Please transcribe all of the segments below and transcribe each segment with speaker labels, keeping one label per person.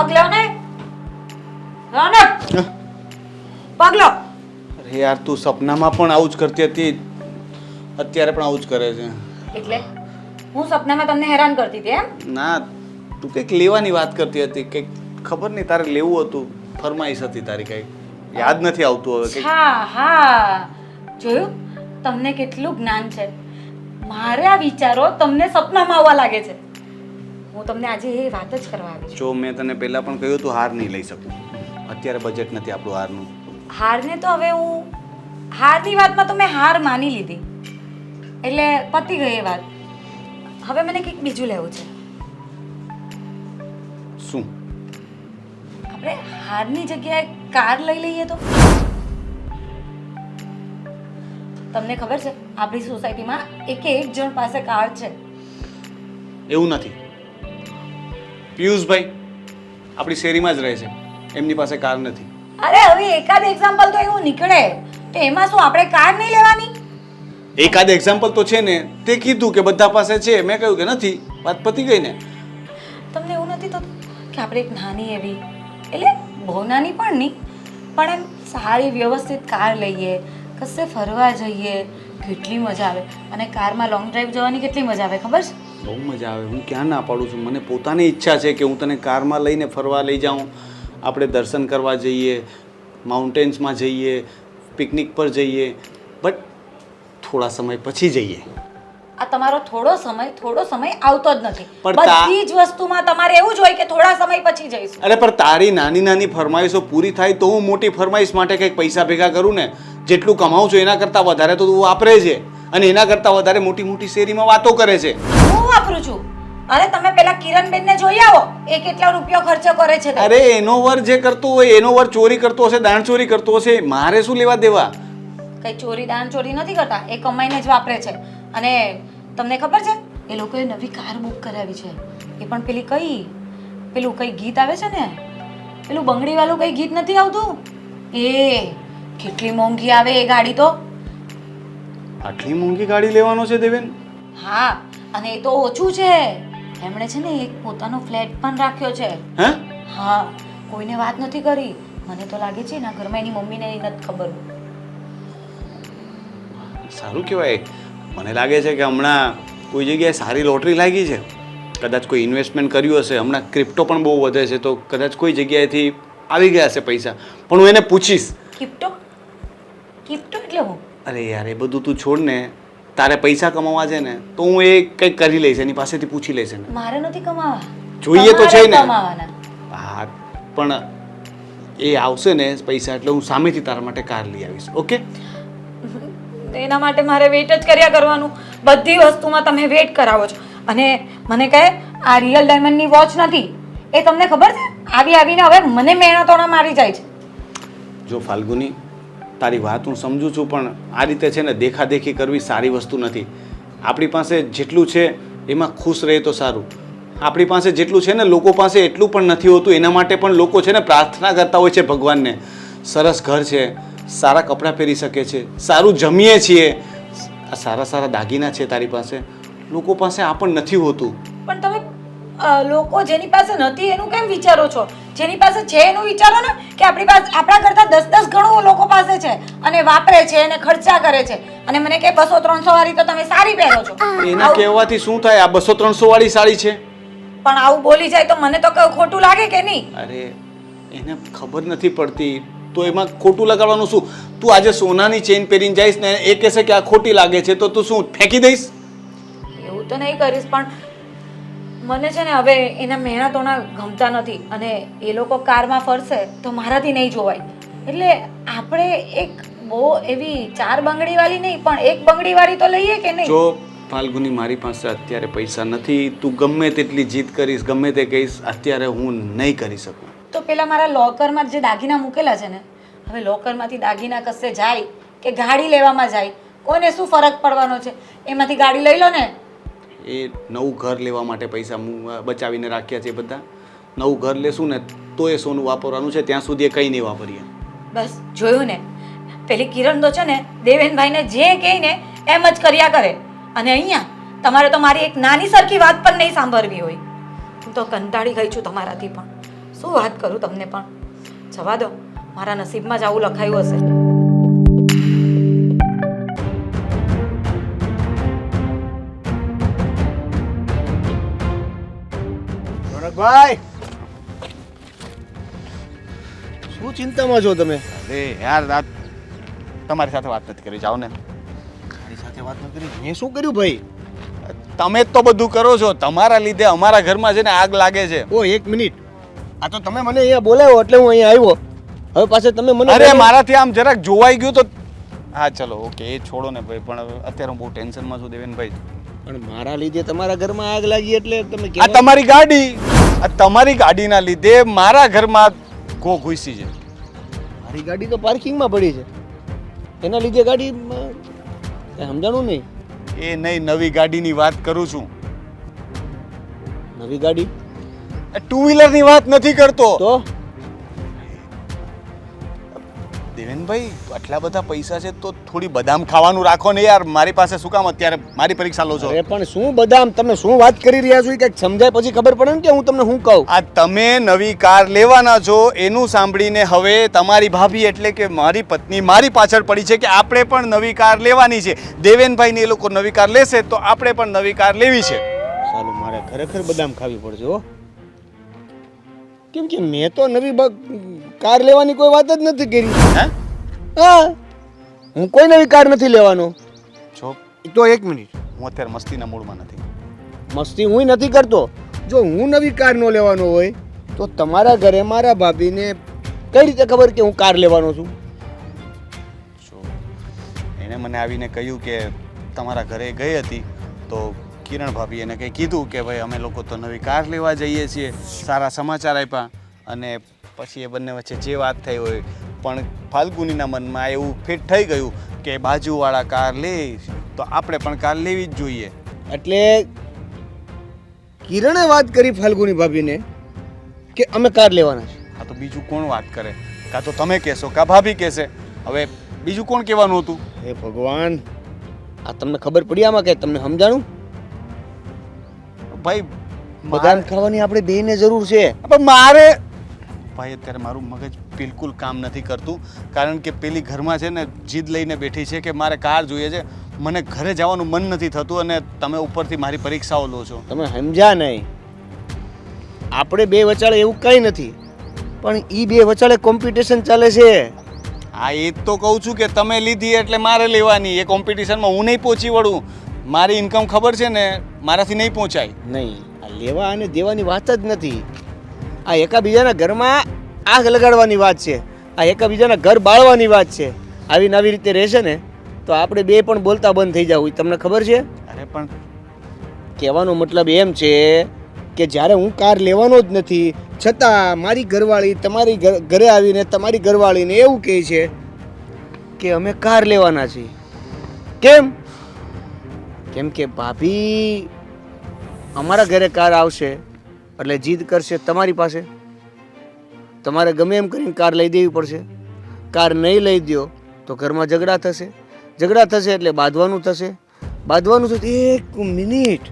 Speaker 1: પગ લો ને. પગ લો.
Speaker 2: અરે યાર તું સપનામાં પણ આવું જ કરતી હતી, અત્યારે પણ આવું જ કરે છે.
Speaker 1: એટલે હું સપનામાં તમને હેરાન કરતી હતી એમ?
Speaker 2: ના, તું કંઈક લેવાની વાત કરતી હતી, કંઈક ખબર નહીં તારે લેવું હતું, ફરમાઈશ હતી તારી કંઈક, યાદ નથી આવતું હવે કંઈક.
Speaker 1: હા, જોયું તમને કેટલું જ્ઞાન છે. મારા વિચારો તમને સપનામાં આવવા લાગે છે. હું તમને આજે એ વાત જ કરવા આવી છું.
Speaker 2: જો મેં તને પહેલાં પણ કહ્યું હતું હાર નહીં લઈ શકું, અત્યારે બજેટ નથી આપણું હારનું.
Speaker 1: હારને તો હવે હું હારની વાતમાં તો મેં હાર માની લીધી, એટલે પતી ગઈ એ વાત. હવે મને કંઈક બીજું લેવું છે.
Speaker 2: શું?
Speaker 1: આપણે હારની જગ્યાએ કાર લઈ લઈએ તો? તમને ખબર છે આપણી સોસાયટીમાં એક જણ પાસે કાર છે.
Speaker 2: એવું નથી. પિયુષભાઈ આપણી શેરીમાં જ રહે છે, એમની પાસે કાર નથી.
Speaker 1: અરે હવે એકાદ એક્ઝામ્પલ તો એવું નીકળે તો એમાં શું આપણે કાર નહીં લેવાની?
Speaker 2: એકાદ એક્ઝામ્પલ તો છે ને, તે કીધું કે બધા પાસે છે, મેં કહ્યું કે નથી, વાત પતી ગઈ ને.
Speaker 1: તમને એવું નથી થતું કે આપણે એક નાની એવી, એટલે બહુ નાની પણ નહીં, પણ એમ સારી વ્યવસ્થિત કાર લઈએ, કશે ફરવા જઈએ, કેટલી મજા આવે. અને કારમાં લોંગ ડ્રાઈવ જવાની કેટલી મજા આવે ખબર છે?
Speaker 2: બહુ મજા આવે. હું ક્યાં ના પાડું છું, મને પોતાની ઈચ્છા છે કે હું તને કારમાં લઈને ફરવા લઈ જાઉં, આપણે દર્શન કરવા જઈએ, માઉન્ટેન્સમાં જઈએ, પિકનિક પર જઈએ, બટ થોડા સમય પછી જઈએ.
Speaker 1: આ તમારો થોડો સમય આવતો જ નથી.
Speaker 2: પણ
Speaker 1: બધી જ વસ્તુમાં તમારે એવું જ હોય કે થોડા સમય પછી જઈશું.
Speaker 2: અરે પણ તારી નાની નાની ફરમાઈશો પૂરી થાય તો હું મોટી ફરમાઈશ માટે કંઈક પૈસા ભેગા કરું ને. જેટલું કમાઉં છું એના કરતાં વધારે તો તું વાપરે છે, અને એના કરતાં વધારે મોટી મોટી શેરીમાં વાતો કરે છે.
Speaker 1: હું વાપરું છું. અરે તમે પેલા કિરણબેનને જોઈ આવો, એ કેટલા રૂપિયો ખર્ચો કરે છે.
Speaker 2: અરે એનો વર જે કરતો હોય, એનો વર ચોરી કરતો હશે, દાણ ચોરી કરતો હશે, મારે શું લેવા દેવા?
Speaker 1: કઈ ચોરી દાણ ચોરી નથી કરતા, એ કમાઈને જ વાપરે છે. અને તમને ખબર છે એ લોકોએ નવી કાર બુક કરાવી છે, એ પણ પેલું કઈ ગીત આવે છે ને, પેલું બંગડી વાળું કઈ ગીત નથી આવતું, એ કેટલી મોંઘી આવે એ ગાડી તો.
Speaker 2: આટલી મોંઘી ગાડી લેવાનો છે દેવેન?
Speaker 1: હા, અને એ તો ઓછું છે, એમણે છે ને એક પોતાનો ફ્લેટ પણ રાખ્યો છે.
Speaker 2: હે?
Speaker 1: હા, કોઈને વાત નથી કરી. મને તો લાગે છે એના ઘરમાં એની મમ્મીને નથી ખબર.
Speaker 2: સારું કહેવાય. મને લાગે છે કે હમણાં કોઈ જગ્યાએ સારી લોટરી લાગી છે, કદાચ કોઈ ઇન્વેસ્ટમેન્ટ કર્યું હશે. હમણાં ક્રિપ્ટો પણ બહુ વધે છે, તો કદાચ કોઈ જગ્યાએથી આવી ગયા હશે પૈસા. પણ હું એને પૂછીશ.
Speaker 1: ક્રિપ્ટો એટલે હું?
Speaker 2: અરે યાર એ બધું તું છોડ ને, તારે પૈસા કમાવા છે ને, તો હું એ કંઈક કરી લઈશ, એની પાસેથી પૂછી લઈશ એને.
Speaker 1: મારે નથી કમાવા,
Speaker 2: જોઈએ તો છે ને.
Speaker 1: કમાવાના.
Speaker 2: હા, પણ એ આવશે ને પૈસા એટલે હું સામેથી તારા માટે કાર લઈ આવીશ. ઓકે?
Speaker 1: એના માટે મારે વેઇટ જ કર્યા કરવાનું. બધી વસ્તુમાં તમે વેઇટ કરાવો છો. અને મને કહે આ રિયલ ડાયમંડની વોચ નથી, એ તમને ખબર છે? આવીને હવે મને મહેનતોના મારી જાય છે.
Speaker 2: જો ફાલ્ગુની, તારી વાત હું સમજુ છું, પણ આ રીતે છે ને દેખાદેખી કરવી સારી વસ્તુ નથી. આપણી પાસે જેટલું છે એમાં ખુશ રહે તો સારું. આપણી પાસે જેટલું છે ને, લોકો પાસે એટલું પણ નથી હોતું. એના માટે પણ લોકો છે ને પ્રાર્થના કરતા હોય છે ભગવાનને. સરસ ઘર છે, સારા કપડાં પહેરી શકે છે, સારું જમીએ છીએ, સારા દાગીના છે તારી પાસે, લોકો પાસે આ પણ નથી હોતું.
Speaker 1: પણ તમે લોકો જેની પાસે નથી એનું કેમ વિચારો છો? જેની પાસે છે એનું વિચારો ને, કે આપણા કરતા 10 ગણું લોકો પાસે છે અને વાપરે છે અને ખર્ચા કરે છે. અને મને કે 200-300 વાળી તો તમે સારી પહેરો છો.
Speaker 2: એના કહેવાથી શું થાય? આ 200-300 વાળી સાડી છે.
Speaker 1: પણ આવું બોલી જાય તો મને તો ખોટું લાગે કે નહીં?
Speaker 2: અરે એને ખબર નથી પડતી, તો એમાં ખોટું લગાડવાનું શું? તું આજે સોનાની ચેન પહેરીને જઈશ ને, એ કહેશે કે આ ખોટી લાગે છે, તો તું શું ફેંકી દઈશ?
Speaker 1: એવું તો નહીં કરીશ, પણ મને છે ને હવે એના મહેનતોના ગમતા નથી. અને એ લોકો કારમાં ફરશે તો મારાથી નહીં જોવાય. એટલે આપણે એક બહુ એવી 4 બંગડીવાળી નહીં, પણ એક બંગડીવાળી તો લઈએ કે નહીં?
Speaker 2: જો ફાલ્ગુની, મારી પાસે અત્યારે પૈસા નથી. તું ગમે તેટલી જીદ કરીશ, ગમે તે કહીશ, અત્યારે હું નહીં કરી શકું.
Speaker 1: તો પેલા મારા લોકરમાં જે દાગીના મૂકેલા છે ને, હવે લોકરમાંથી દાગીના કશે જાય કે ગાડી લેવામાં જાય, કોને શું ફરક પડવાનો છે? એમાંથી ગાડી લઈ લો ને.
Speaker 2: એ નવું ઘર લેવા માટે પૈસા બચાવીને રાખ્યા છે બધા. નવું ઘર લેશું ને તો એ સોનું વાપરવાનું છે, ત્યાં સુધી એ કંઈ નહીં વાપરીએ.
Speaker 1: બસ જોયું ને, પેલી કિરણ તો છે ને દેવેનભાઈને જે કહે ને એમ જ કર્યા કરે. અને અહીંયા તમારે તો મારી એક નાની સરખી વાત પણ નહીં સાંભળવી હોય. હું તો કંટાળી ગઈ છું તમારાથી. પણ શું વાત કરું તમને પણ. જવા દો, મારા નસીબમાં જ આવું લખાયું હશે.
Speaker 3: ભાઈ શું ચિંતામાં છો તમે?
Speaker 2: અરે યાર રાત તમારી સાથે વાત નથી કરી, જાઓ ને.
Speaker 3: મારી સાથે વાત ન કરી? મેં શું કર્યું ભાઈ?
Speaker 2: તમે જ તો બધું કરો છો. તમારા લીધે અમારા ઘરમાં છે ને આગ લાગે છે.
Speaker 3: ઓ એક મિનિટ, આ તો તમે મને અહીંયા બોલાવ્યો એટલે હું અહીંયા આવ્યો. હવે પાછા તમે મને
Speaker 2: અરે મારાથી આમ જરાક જોવાઈ ગયું તો હા ચલો ઓકે એ છોડો ને ભાઈ, પણ અત્યારે હું બહુ ટેન્શનમાં છું દેવેનભાઈ.
Speaker 3: પણ મારા લીધે તમારા ઘરમાં આગ લાગી એટલે તમે
Speaker 2: આ તમારી ગાડી, આ તમારી ગાડીના લીધે મારા ઘરમાં ગો ઘૂસી છે.
Speaker 3: મારી ગાડી તો પાર્કિંગમાં પડી છે, એના લીધે ગાડી કઈ સમજાણું નહીં.
Speaker 2: એ નહીં, નવી ગાડીની વાત કરું છું.
Speaker 3: નવી ગાડી?
Speaker 2: ટુ વ્હીલરની વાત નથી કરતો.
Speaker 3: તો
Speaker 2: દેવેનભાઈ આટલા બધા પૈસા છે તો થોડી બદામ ખાવાનું રાખો ને યાર. મારી પાસે શું કામ અત્યારે મારી પરીક્ષા લો છો?
Speaker 3: અરે પણ શું બદામ, તમે શું વાત કરી રહ્યા છો? કંઈક સમજાય પછી ખબર પડે ને કે હું તમને શું કહું.
Speaker 2: આ તમે નવી કાર લેવાના છો એનું સાંભળીને હવે તમારી ભાભી એટલે કે મારી પત્ની મારી પાછળ પડી છે કે આપણે પણ નવી કાર લેવાની છે. દેવેનભાઈ ને એ લોકો નવી કાર લેશે તો આપણે પણ નવી કાર લેવી છે.
Speaker 3: સાલું, મારે ખરેખર બદામ ખાવી પડશે હો. કેમ કે મેં તો નવી કાર લેવાની કોઈ વાત જ નથી કરી.
Speaker 2: હે?
Speaker 3: હા, હું કોઈ નવી કાર નથી લેવાનો.
Speaker 2: છો
Speaker 3: તો એક મિનિટ,
Speaker 2: હું અત્યારે મસ્તીના મૂડમાં નથી.
Speaker 3: મસ્તી હું નથી કરતો. જો હું નવી કાર ન લેવાનો હોય તો તમારા ઘરે મારા ભાભીને કઈ રીતે ખબર કે હું કાર લેવાનો છું?
Speaker 2: છો એણે મને આવીને કહ્યું કે તમારા ઘરે ગઈ હતી તો કિરણ ભાભી એને કંઈ કીધું કે ભાઈ અમે લોકો તો નવી કાર લેવા જઈએ છીએ, સારા સમાચાર આપ્યા. અને પછી એ બંને વચ્ચે જે વાત થઈ હોય પણ ફાલ્ગુનીના મનમાં એવું ફિટ થઈ ગયું કે બાજુવાળા કાર લે તો આપણે પણ કાર લેવી જ જોઈએ.
Speaker 3: એટલે કિરણે વાત કરી ફાલ્ગુની ભાભીને કે અમે કાર લેવાના છે.
Speaker 2: હા તો બીજું કોણ વાત કરે? કાં તો તમે કહેશો કાં ભાભી કહેશે. હવે બીજું કોણ કહેવાનું હતું?
Speaker 3: હે ભગવાન, આ તમને ખબર પડી આમાં કે તમને સમજાણું?
Speaker 2: ભાઈ
Speaker 3: બદામ ખાવાની આપણે બેયને જરૂર છે.
Speaker 2: પણ મારે ભાઈ અત્યારે મારું મગજ બિલકુલ કામ નથી કરતું, કારણ કે પેલી ઘરમાં છે ને જીદ લઈને બેઠી છે કે મારે કાર જોઈએ છે. મને ઘરે જવાનું મન નથી થતું અને તમે ઉપરથી મારી પરીક્ષાઓ લો છો.
Speaker 3: તમે સમજ્યા નહીં. આપણે બે વચાળે એવું કંઈ નથી, પણ એ બે વચાળે કોમ્પિટિશન ચાલે છે.
Speaker 2: હા એ જ તો કહું છું કે તમે લીધી એટલે મારે લેવાની. એ કોમ્પિટિશનમાં હું નહીં પહોંચી વળું. મારી ઇન્કમ ખબર છે ને, મારાથી નહીં પહોંચાય.
Speaker 3: નહીં, આ લેવા અને દેવાની વાત જ નથી. આ એકાબીજાના ઘરમાં આગ લગાડવાની વાત છે. આ એકાબીજાના ઘર બાળવાની વાત છે. આવીને આવી રીતે રહેશે ને તો આપણે બે પણ બોલતા બંધ થઈ જવું. તમને ખબર છે?
Speaker 2: અરે પણ
Speaker 3: કહેવાનો મતલબ એમ છે કે જ્યારે હું કાર લેવાનો જ નથી છતાં મારી ઘરવાળી તમારી ઘરે આવીને તમારી ઘરવાળીને એવું કહે છે કે અમે કાર લેવાના છીએ. કેમ? કેમ કે ભાભી અમારા ઘરે કાર આવશે એટલે જીદ કરશે તમારી પાસે. તમારે ગમે એમ કરીને કાર લઈ દેવી પડશે. કાર નહીં લઈ દો તો ઘરમાં ઝઘડા થશે. ઝઘડા થશે એટલે બાંધવાનું થશે. બાંધવાનું થશે. એક મિનિટ,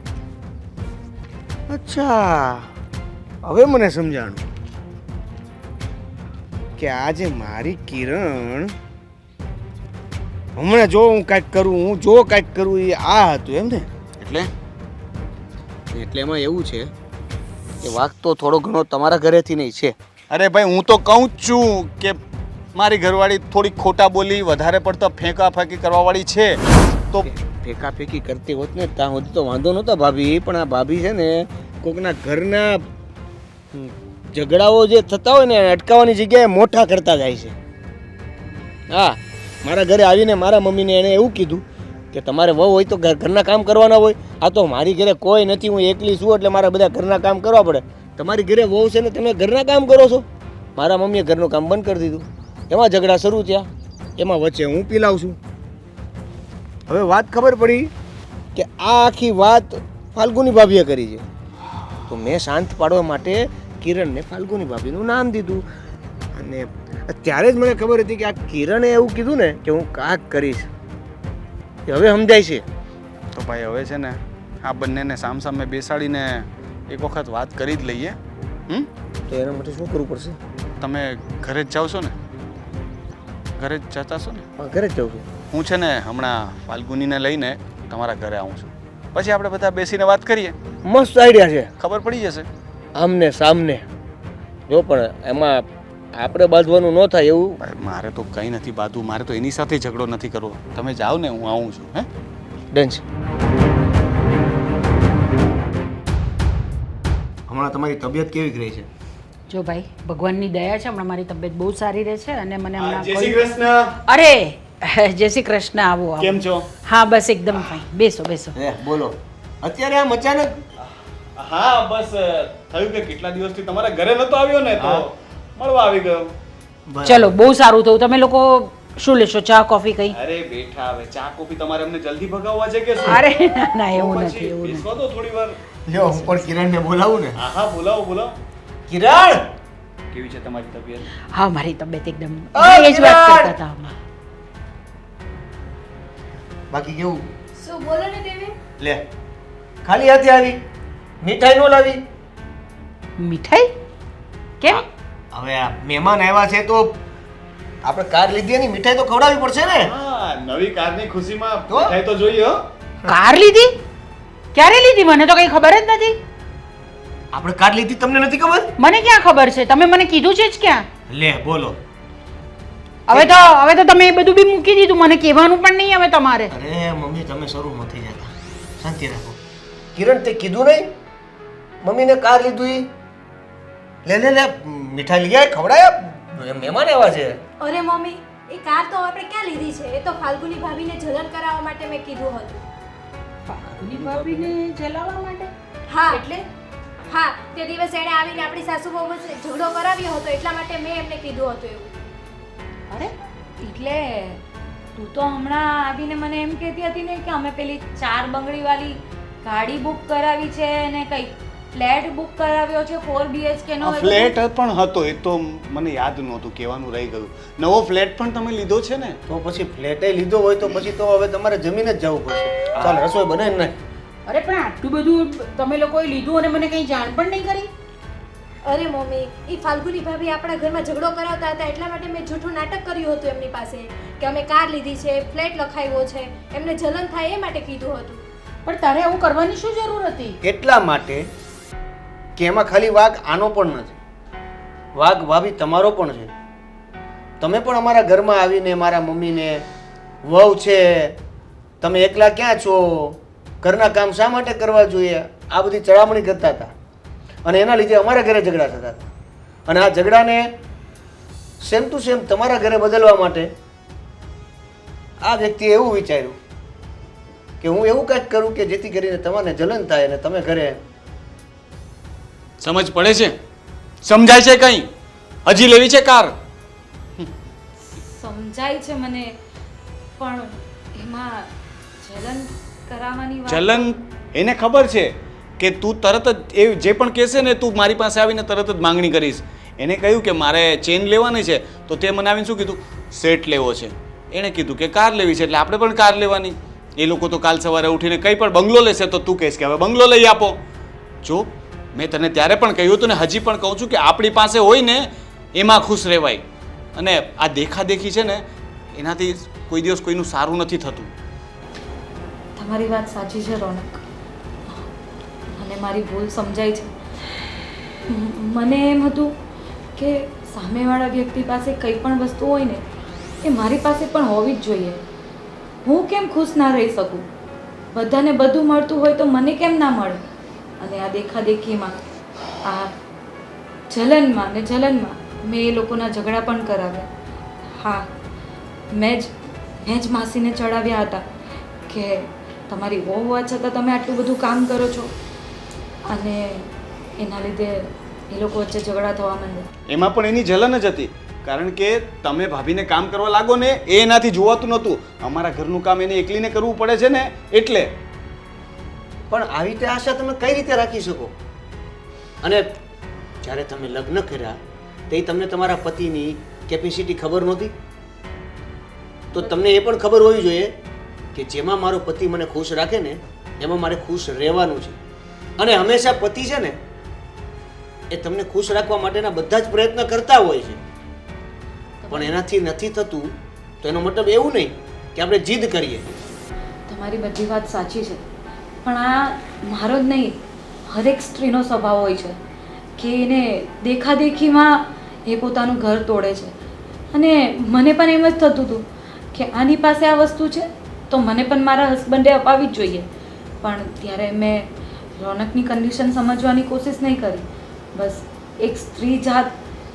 Speaker 3: અચ્છા હવે મને સમજાણું કે આજે મારી કિરણ હમણાં જો હું કાંઈક કરું, હું જો કાંઈક કરું એ આ હતું એમ ને? એટલે એમાં એવું છે કે વાંક તો થોડો ઘણો તમારા ઘરેથી નહીં છે.
Speaker 2: અરે ભાઈ હું તો કહું જ છું કે મારી ઘરવાળી થોડી ખોટા બોલી, વધારે પડતા ફેંકા ફેંકી કરવાવાળી છે. તો
Speaker 3: ફેંકા ફેંકી કરતી હોત ને ત્યાં સુધી તો વાંધો નહોતો ભાભી. પણ આ ભાભી છે ને કોકના ઘરના ઝઘડાઓ જે થતા હોય ને અટકાવવાની જગ્યાએ મોટા કરતા જાય છે. હા, મારા ઘરે આવીને મારા મમ્મીને એણે એવું કીધું કે તમારે વહુ હોય તો ઘરના કામ કરવાના હોય. આ તો મારી ઘરે કોઈ નથી, હું એકલી છું એટલે મારે બધા ઘરના કામ કરવા પડે. તમારી ઘરે વહુ છે ને તમે ઘરના કામ કરો છો. મારા મમ્મીએ ઘરનું કામ બંધ કરી દીધું. એમાં ઝઘડા શરૂ થયા. એમાં વચ્ચે હું પીલાવ છું. હવે વાત ખબર પડી કે આ આખી વાત ફાલ્ગુની ભાભીએ કરી છે. તો મેં શાંત પાડવા માટે કિરણને ફાલ્ગુની ભાભીનું નામ દીધું. અને ત્યારે જ મને ખબર હતી કે આ કિરણે એવું કીધું ને કે હું કાક કરીશ. હવે સમજાય છે.
Speaker 2: તો ભાઈ હવે છે ને આ બંનેને સામસામે બેસાડીને એક વખત વાત કરી જ લઈએ.
Speaker 3: તો એના માટે શું કરવું પડશે?
Speaker 2: તમે ઘરે જ જાઓ છો ને? ઘરે જ જતા છો ને?
Speaker 3: હા, ઘરે જ જાઉં છું.
Speaker 2: હું છે ને હમણાં ફાલ્ગુનીને લઈને તમારા ઘરે આવું છું. પછી આપણે બધા બેસીને વાત કરીએ.
Speaker 3: મસ્ત આઈડિયા છે.
Speaker 2: ખબર પડી જશે.
Speaker 3: આમને સામને. જો પણ એમાં આપણે બાંધવાનું ન થાય એવું.
Speaker 2: મારે તો કંઈ નથી બાધું, મારે તો એની સાથે ઝઘડો નથી કરવો. તમે જાઓ ને, હું આવું છું. હે,
Speaker 3: ડન છે. હમણાં તમારી તબિયત કેવી રહી છે?
Speaker 4: જો ભાઈ ભગવાનની દયા છે, હમણાં મારી તબિયત બહુ સારી રહે છે અને મને હમણાં
Speaker 2: જય શ્રી
Speaker 4: કોઈ-
Speaker 2: કૃષ્ણ.
Speaker 4: અરે જય શ્રી કૃષ્ણ. આવો આવો.
Speaker 2: કેમ છો?
Speaker 4: હા બસ એકદમ ફાઇન. બેસો બેસો.
Speaker 3: બોલો. અત્યારે આમ અચાનક?
Speaker 2: હા, બસ થયું કે કેટલા દિવસથી તમારા ઘરે નતો આવ્યો ને, તો મળવા આવી ગયો.
Speaker 4: ચલો બહુ સારું થયું. તમે લોકો શું લેશો, ચા કોફી કઈ?
Speaker 2: અરે બેઠા, હવે ચા કોફી તમારે અમને જલ્દી ભગાવવા છે કે શું?
Speaker 4: અરે ના ના એવું
Speaker 2: તો
Speaker 4: નથી
Speaker 2: પછી
Speaker 4: એવું નથી.
Speaker 2: બેસવા દો થોડી વાર.
Speaker 3: લ્યો, હું પણ કિરણને બોલાવું ને.
Speaker 2: હા હા, બોલાવો બોલાવો.
Speaker 3: કિરણ!
Speaker 2: કેવી છે તમારી તબિયત?
Speaker 4: હા મારી તબિયત એકદમ
Speaker 3: ઓય,
Speaker 4: એ જ વાત
Speaker 3: વિરાટ!
Speaker 4: કરતા હતા હમણાં.
Speaker 3: બાકી કેવું?
Speaker 1: શું બોલો ને દેવી?
Speaker 3: લે, ખાલી હાથે આવી, મીઠાઈ નો લાવી.
Speaker 4: મીઠાઈ કેમ?
Speaker 3: હવે આ મહેમાન આવ્યા છે તો આપણે કાર લીધી એની મીઠાઈ તો ખવડાવવી પડશે ને.
Speaker 2: હા, નવી કારની ખુશીમાં
Speaker 3: તો?
Speaker 2: મીઠાઈ તો જોઈએ હો.
Speaker 4: કાર લીધી? ક્યારે લીધી? મને તો કઈ ખબર જ નથી.
Speaker 3: આપણે કાર લીધી તમને નથી ખબર?
Speaker 4: મને ક્યાં ખબર છે? તમે મને કીધું છે જ ક્યાં?
Speaker 3: લે બોલો.
Speaker 4: હવે તો તમે એ બધું બી મૂકી દીધું. મને કહેવાનું પણ નહીં હવે તમારે.
Speaker 3: અરે મમ્મી તમે શરૂ ન થઈ જતા, શાંતિ રાખો. કિરણ તે કીધું નહીં મમ્મીને કાર લીધું ઈ? લે લે લે, મીઠાઈ લઈ આય, ખવડાય. મહેમાન આવ્યા છે.
Speaker 5: અરે મમ્મી, એ કાર તો આપણે ક્યાં લીધી છે? એ તો ફાલ્ગુની ભાભીને જલન કરાવવા માટે મેં કીધું હતું.
Speaker 4: ફાલ્ગુની ભાભીને જલાવવા માટે?
Speaker 5: હા એટલે હા, તે દિવસે એણે આવીને આપણી સાસુ બહુ ઝઘડો કરાવ્યો હતો, એટલા માટે મેં એમને કીધું હતું એવું.
Speaker 1: અરે એટલે તું તો હમણાં આવીને મને એમ કહેતી હતી ને કે અમે પેલી 4 બંગડીવાળી ગાડી બુક કરાવી છે અને કઈ ફ્લેટ બુક કરાવ્યો છે 4 BHK નો.
Speaker 2: ફ્લેટ પણ હતો, એ તો મને યાદ નહોતું, કહેવાનું રહી ગયું. નવો ફ્લેટ પણ તમે લીધો છે ને?
Speaker 3: તો પછી ફ્લેટે લીધો હોય તો પછી તો હવે તમારે જમીને જ જવું પડશે. ચાલ રસોઈ બનાવીને નાખ.
Speaker 4: અરે પણ આટલું બધું તમે લોકોએ લીધું અને મને કંઈ જાણ પણ નહીં કરી?
Speaker 5: અરે મમ્મી, એ ફાલ્ગુની ભાભી આપણા ઘરમાં ઝઘડો કરાવતા હતા, એટલા માટે મેં જૂઠું નાટક કર્યું હતું એમની પાસે કે અમે કાર લીધી છે, ફ્લેટ લખાવ્યો છે, એમને જલન થાય એ માટે કીધું હતું.
Speaker 4: પણ તારે આવું કરવાની શું જરૂર હતી?
Speaker 3: એટલા માટે કે એમાં ખાલી વાઘ આનો પણ નથી, વાઘ ભાભી તમારો પણ છે. તમે પણ અમારા ઘરમાં આવીને મારા મમ્મીને વહુ છે, તમે એકલા ક્યાં છો, ઘરના કામ શા માટે કરવા જોઈએ, આ બધી ચડામણી કરતા હતા અને એના લીધે અમારા ઘરે ઝઘડા થતા હતા. અને આ ઝઘડાને સેમ ટુ સેમ તમારા ઘરે બદલવા માટે આ વ્યક્તિએ એવું વિચાર્યું કે હું એવું કંઈક કરું કે જેથી કરીને તમારે જલન થાય અને તમે ઘરે.
Speaker 2: સમજ પડે છે? સમજાય છે કંઈ? હજી લેવી છે કાર?
Speaker 1: સમજાય છે મને, પણ એમાં જલન કરાવવાની વાત.
Speaker 2: જલન એને ખબર છે કે તું તરત જ એ જે પણ કહેશે ને, તું મારી પાસે આવીને તરત જ માંગણી કરીશ. એને કહ્યું કે મારે ચેન લેવાની છે, તો તે મને આવીને શું કીધું? સેટ લેવો છે. એણે કીધું કે કાર લેવી છે, એટલે આપણે પણ કાર લેવાની. એ લોકો તો કાલ સવારે ઉઠીને કંઈ પણ બંગલો લેશે તો તું કહીશ કે હવે બંગલો લઈ આપો. જો મેં તને ત્યારે પણ કહ્યું હતું ને હજી પણ કહું છું કે આપણી પાસે હોય ને એમાં ખુશ રહેવાય. અને આ દેખાદેખી છે ને, એનાથી કોઈ દિવસ કોઈનું સારું નથી થતું.
Speaker 1: તમારી વાત સાચી છે રોનક, અને મારી ભૂલ સમજાય છે. મને એમ હતું કે સામેવાળા વ્યક્તિ પાસે કંઈ પણ વસ્તુ હોય ને એ મારી પાસે પણ હોવી જ જોઈએ. હું કેમ ખુશ ના રહી શકું? બધાને બધું મળતું હોય તો મને કેમ ના મળે? અને આ દેખાદેખીમાં, આ જલનમાં મેં એ લોકોના ઝઘડા પણ કરાવ્યા. હા, મેં જ માસીને ચડાવ્યા હતા કે તમારી વહુ હોવા છતાં તમે આટલું બધું કામ કરો છો, અને એના લીધે એ લોકો વચ્ચે ઝઘડા થવા માંડ્યા.
Speaker 2: એમાં પણ એની જલન જ હતી, કારણ કે તમે ભાભીને કામ કરવા લાગો ને એ એનાથી જોવાતું નહોતું. અમારા ઘરનું કામ એને એકલીને કરવું પડે છે ને એટલે.
Speaker 3: પણ આવી રીતે આશા તમે કઈ રીતે રાખી શકો? અને જ્યારે તમે લગ્ન કર્યા તે તમને તમારા પતિની કેપેસિટી ખબર નહોતી? તો તમને એ પણ ખબર હોવી જોઈએ કે જેમાં મારો પતિ મને ખુશ રાખે ને એમાં મારે ખુશ રહેવાનું છે. અને હંમેશા પતિ છે ને એ તમને ખુશ રાખવા માટેના બધા જ પ્રયત્ન કરતા હોય છે, પણ એનાથી નથી થતું તો એનો મતલબ એવું નહીં કે આપણે જીદ કરીએ.
Speaker 1: તમારી બધી વાત સાચી છે, પણ આ મારો જ નહીં, હરેક સ્ત્રીનો સ્વભાવ હોય છે કે એને દેખાદેખીમાં એ પોતાનું ઘર તોડે છે. અને મને પણ એમ જ થતું હતું કે આની પાસે આ વસ્તુ છે તો મને પણ મારા હસબન્ડે અપાવી જ જોઈએ, પણ ત્યારે મેં રોનકની કન્ડિશન સમજવાની કોશિશ નહીં કરી. બસ એક સ્ત્રી જાત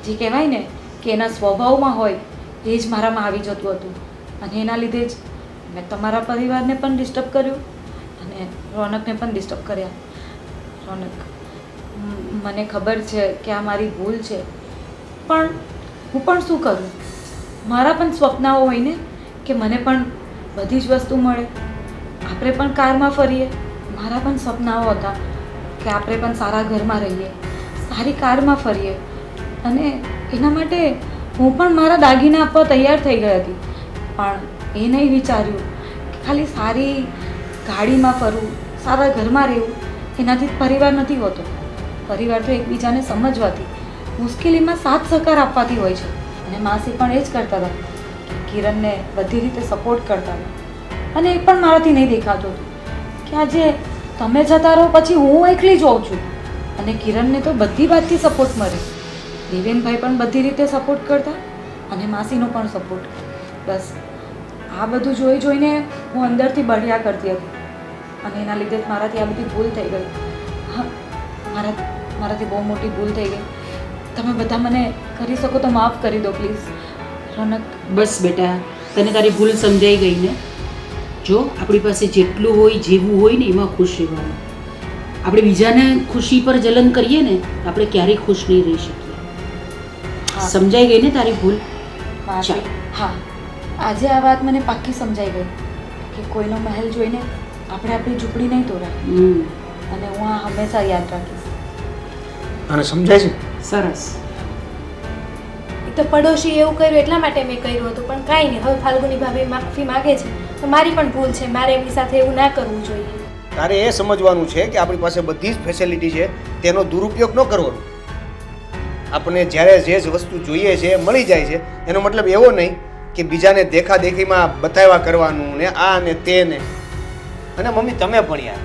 Speaker 1: જે કહેવાય ને કે એના સ્વભાવમાં હોય એ જ મારામાં આવી જતું હતું, અને એના લીધે જ મેં તમારા પરિવારને પણ ડિસ્ટર્બ કર્યું અને રોનકને પણ ડિસ્ટર્બ કર્યા. રોનક, મને ખબર છે કે આ મારી ભૂલ છે, પણ હું પણ શું કરું? મારા પણ સ્વપ્નાઓ હોય ને કે મને પણ બધી જ વસ્તુ મળે, આપણે પણ કારમાં ફરીએ. મારા પણ સપનાઓ હતા કે આપણે પણ સારા ઘરમાં રહીએ, સારી કારમાં ફરીએ, અને એના માટે હું પણ મારા દાગીના આપવા તૈયાર થઈ ગઈ હતી. પણ એ નહીં વિચાર્યું કે ખાલી સારી ગાડીમાં ફરવું, સારા ઘરમાં રહેવું એનાથી પરિવાર નથી હોતો. પરિવાર તો એકબીજાને સમજવાથી, મુશ્કેલીમાં સાથ સહકાર આપવાથી હોય છે. અને માસી પણ એ જ કરતા હતા કે કિરણને બધી રીતે સપોર્ટ કરતા હતા, અને એ પણ મારાથી નહીં દેખાતું હતું કે આજે તમે જતા રહો પછી હું એકલી જ હોઉં છું, અને કિરણને તો બધી વાતથી સપોર્ટ મળે. દેવેનભાઈ પણ બધી રીતે સપોર્ટ કરતા અને માસીનો પણ સપોર્ટ. બસ આ બધું જોઈ જોઈને હું અંદરથી બળ્યા કરતી હતી, અને એના લીધે જ મારાથી આ બધી ભૂલ થઈ ગઈ. હા, મારાથી બહુ મોટી ભૂલ થઈ ગઈ. તમે બધા મને કરી શકો તો માફ કરી દો પ્લીઝ. રોનક,
Speaker 4: બસ બેટા, તને તારી ભૂલ સમજાઈ ગઈ ને? જો આપણી પાસે જેટલું હોય, જેવું હોય ને એમાં ખુશ રહેવાનું. આપણે બીજાને ખુશી પર જલન કરીએ ને તો આપણે ક્યારેય ખુશ નહીં રહી શકીએ.
Speaker 1: હા.
Speaker 4: સમજાઈ ગઈ ને તારી ભૂલ?
Speaker 1: માસી,
Speaker 4: ચાલ.
Speaker 1: હા, આજે આ વાત મને પાક્કી સમજાઈ ગઈ કે કોઈનો મહેલ જોઈને આપણે આપણી ઝૂંપડી નહીં તોડાય, અને હું આ હંમેશા યાદ રાખીશ.
Speaker 3: અને સમજાય છે?
Speaker 4: સરસ.
Speaker 5: એ તો પડોશી એવું કર્યું એટલા માટે મેં કર્યું હતું, પણ કાંઈ નહીં, હવે ફાલ્ગુની ભાભી માફી માગે છે તો મારી પણ ભૂલ છે. મારે એમની સાથે એવું ના કરવું જોઈએ.
Speaker 3: તારે એ સમજવાનું છે કે આપણી પાસે બધી જ ફેસિલિટી છે, તેનો દુરુપયોગ ન કરવાનો. આપણને જ્યારે જે જ વસ્તુ જોઈએ છે એ મળી જાય છે, એનો મતલબ એવો નહીં કે બીજાને દેખાદેખીમાં બતાવ્યા કરવાનું ને આ ને તે ને. અને મમ્મી તમે પણ યાર,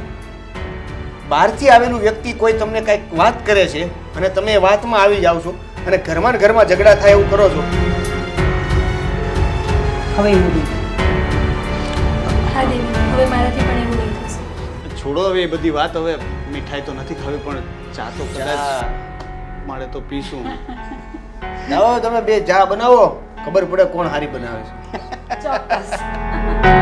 Speaker 3: બહારથી આવેલું વ્યક્તિ કોઈ તમને કંઈક વાત કરે છે અને તમે એ વાતમાં આવી જાઓ છો અને ઘરમાં ને ઘરમાં ઝઘડા થાય એવું કરો છો.
Speaker 4: હવે એવું નહીં.
Speaker 5: હા દેવી, હવે મારાથી પણ એવું નહીં થશે.
Speaker 2: છોડો હવે એ બધી વાત. હવે મીઠાઈ તો નથી ખાવી, પણ ચા તો કદાચ મારે તો પીશું.
Speaker 3: લાવો તમે બે ચા બનાવો, ખબર પડે કોણ હારી બનાવે છે.
Speaker 1: ચોક્કસ.